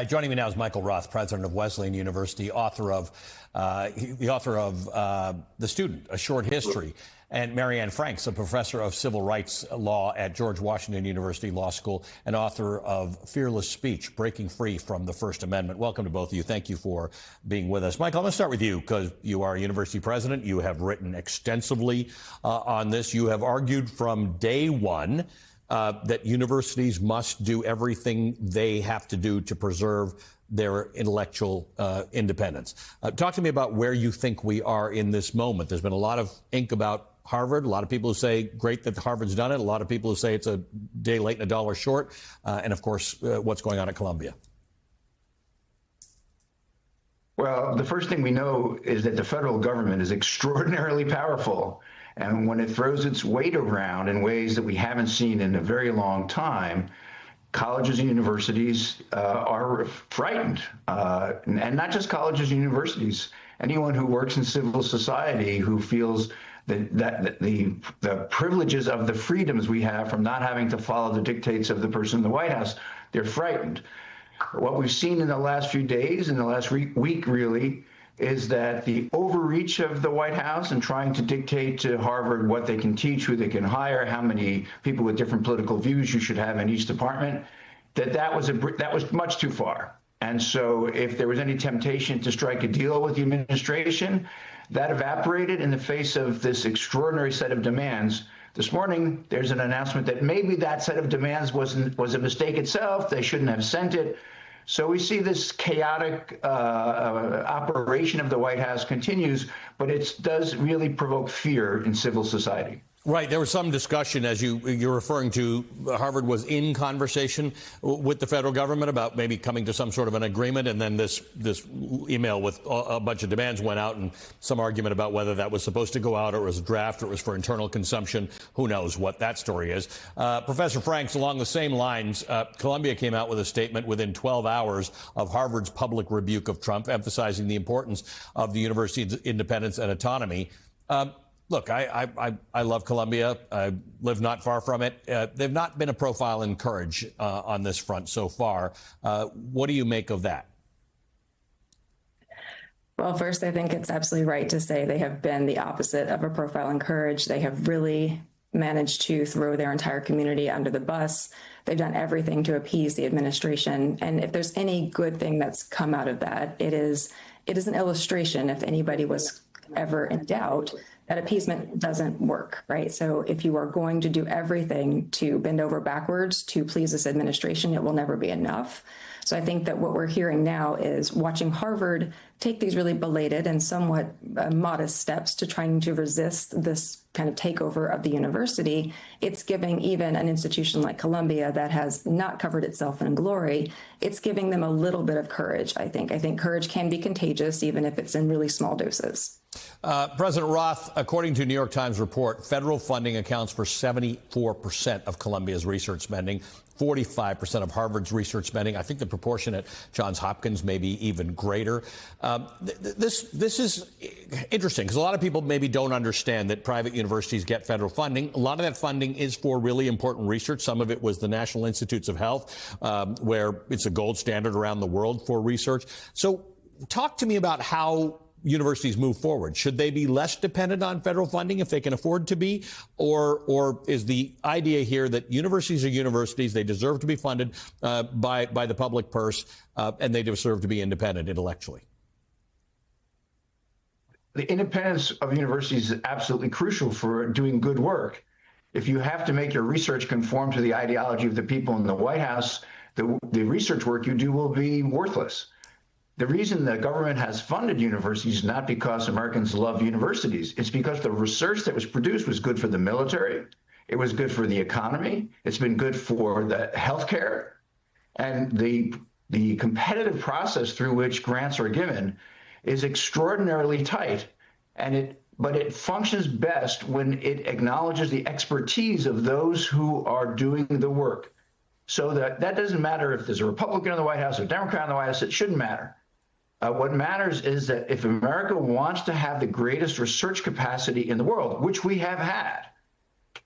Joining me now is Michael Roth, president of Wesleyan University, author of The Student: A Short History, and Marianne Franks, a professor of civil rights law at George Washington University Law School and author of Fearless Speech: Breaking Free from the First Amendment. Welcome to both of you. Thank you for being with us. Michael, I'm going to start with you because you are a university president. You have written extensively on this. You have argued from day one that universities must do everything they have to do to preserve their intellectual independence. Talk to me about where you think we are in this moment. There's been a lot of ink about Harvard. A lot of people who say, great that Harvard's done it. A lot of people who say it's a day late and a dollar short. And of course, what's going on at Columbia. Well, the first thing we know is that the federal government is extraordinarily powerful. And when it throws its weight around in ways that we haven't seen in a very long time, colleges and universities are frightened. And not just colleges and universities. Anyone who works in civil society who feels that the privileges of the freedoms we have from not having to follow the dictates of the person in the White House, they're frightened. What we've seen in the last few days, in the last week really, is that the overreach of the White House and trying to dictate to Harvard what they can teach, who they can hire, how many people with different political views you should have in each department, that was much too far. And so if there was any temptation to strike a deal with the administration, that evaporated in the face of this extraordinary set of demands. This morning, there's an announcement that maybe that set of demands was a mistake itself. They shouldn't have sent it. So we see this chaotic operation of the White House continues, but it does really provoke fear in civil society. Right. There was some discussion, as you're referring to, Harvard was in conversation with the federal government about maybe coming to some sort of an agreement. And then this email with a bunch of demands went out, and some argument about whether that was supposed to go out or it was a draft or it was for internal consumption. Who knows what that story is. Professor Franks, along the same lines, Columbia came out with a statement within 12 hours of Harvard's public rebuke of Trump, emphasizing the importance of the university's independence and autonomy. Look, I love Columbia. I live not far from it. They've not been a profile in courage on this front so far. What do you make of that? Well, first, I think it's absolutely right to say they have been the opposite of a profile in courage. They have really managed to throw their entire community under the bus. They've done everything to appease the administration. And if there's any good thing that's come out of that, it is an illustration, if anybody was ever in doubt, that appeasement doesn't work, right? So if you are going to do everything to bend over backwards to please this administration, it will never be enough. So I think that what we're hearing now is watching Harvard take these really belated and somewhat modest steps to trying to resist this kind of takeover of the university. It's giving even an institution like Columbia that has not covered itself in glory, it's giving them a little bit of courage, I think. I think courage can be contagious, even if it's in really small doses. President Roth, according to a New York Times report, federal funding accounts for 74% of Columbia's research spending, 45% of Harvard's research spending. I think the proportion at Johns Hopkins may be even greater. This is interesting because a lot of people maybe don't understand that private universities get federal funding. A lot of that funding is for really important research. Some of it was the National Institutes of Health, where it's a gold standard around the world for research. So talk to me about how universities move forward. Should they be less dependent on federal funding if they can afford to be? Or is the idea here that universities are universities, they deserve to be funded by the public purse, and they deserve to be independent intellectually? The independence of universities is absolutely crucial for doing good work. If you have to make your research conform to the ideology of the people in the White House, the research work you do will be worthless. The reason the government has funded universities is not because Americans love universities. It's because the research that was produced was good for the military. It was good for the economy. It's been good for the healthcare. And the competitive process through which grants are given is extraordinarily tight. But it functions best when it acknowledges the expertise of those who are doing the work. So that doesn't matter if there's a Republican in the White House or a Democrat in the White House, it shouldn't matter. What matters is that if America wants to have the greatest research capacity in the world, which we have had,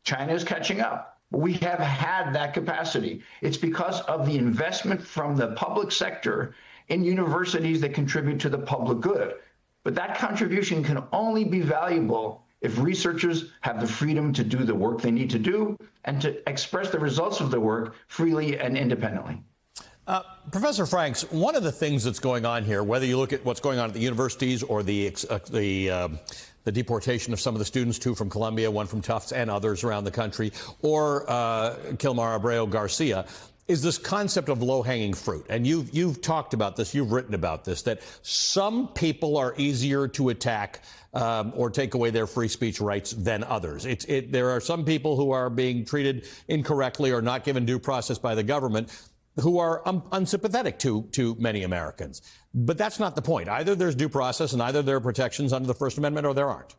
China is catching up. We have had that capacity. It's because of the investment from the public sector in universities that contribute to the public good. But that contribution can only be valuable if researchers have the freedom to do the work they need to do and to express the results of their work freely and independently. Professor Franks, one of the things that's going on here, whether you look at what's going on at the universities or the deportation of some of the students, two from Columbia, one from Tufts, and others around the country, or Kilmar Abreu Garcia, is this concept of low-hanging fruit. And you've talked about this, you've written about this, that some people are easier to attack or take away their free speech rights than others. There are some people who are being treated incorrectly or not given due process by the government who are unsympathetic to many Americans. But that's not the point. Either there's due process and either there are protections under the First Amendment or there aren't.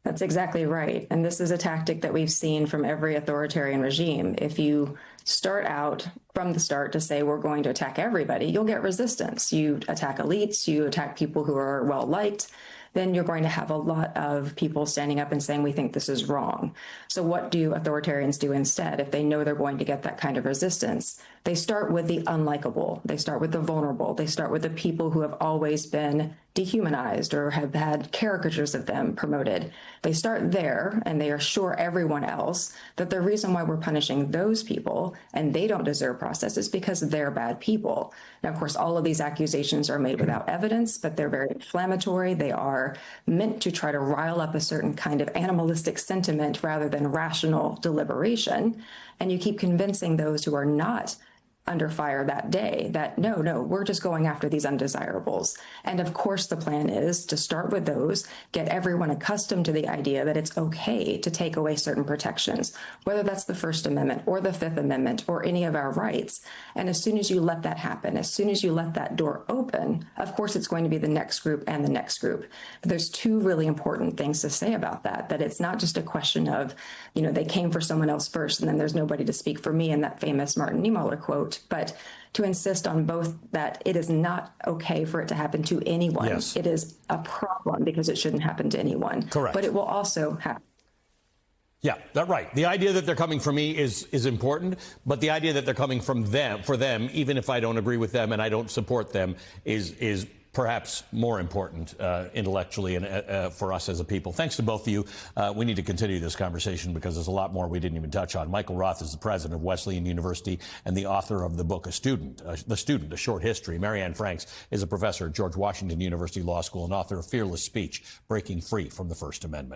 That's exactly right. And this is a tactic that we've seen from every authoritarian regime. If you start out from the start to say we're going to attack everybody, you'll get resistance. You attack elites, you attack people who are well liked, then you're going to have a lot of people standing up and saying, we think this is wrong. So what do authoritarians do instead? If they know they're going to get that kind of resistance, they start with the unlikable. They start with the vulnerable. They start with the people who have always been dehumanized or have had caricatures of them promoted. They start there and they assure everyone else that the reason why we're punishing those people and they don't deserve process is because they're bad people. Now, of course, all of these accusations are made without evidence, but they're very inflammatory. They are meant to try to rile up a certain kind of animalistic sentiment rather than rational deliberation. And you keep convincing those who are not under fire that day that no, we're just going after these undesirables. And of course, the plan is to start with those, get everyone accustomed to the idea that it's okay to take away certain protections, whether that's the First Amendment or the Fifth Amendment or any of our rights. And as soon as you let that happen, as soon as you let that door open, of course, it's going to be the next group and the next group. But there's two really important things to say about that it's not just a question of, they came for someone else first and then there's nobody to speak for me in that famous Martin Niemöller quote. But to insist on both that it is not okay for it to happen to anyone. Yes. It is a problem because it shouldn't happen to anyone. Correct. But it will also happen. Yeah, that's right. The idea that they're coming for me is important, but the idea that they're coming for them, even if I don't agree with them and I don't support them, is perhaps more important intellectually and for us as a people. Thanks to both of you. We need to continue this conversation because there's a lot more we didn't even touch on. Michael Roth is the president of Wesleyan University and the author of the book, The Student, A Short History. Marianne Franks is a professor at George Washington University Law School and author of Fearless Speech, Breaking Free from the First Amendment.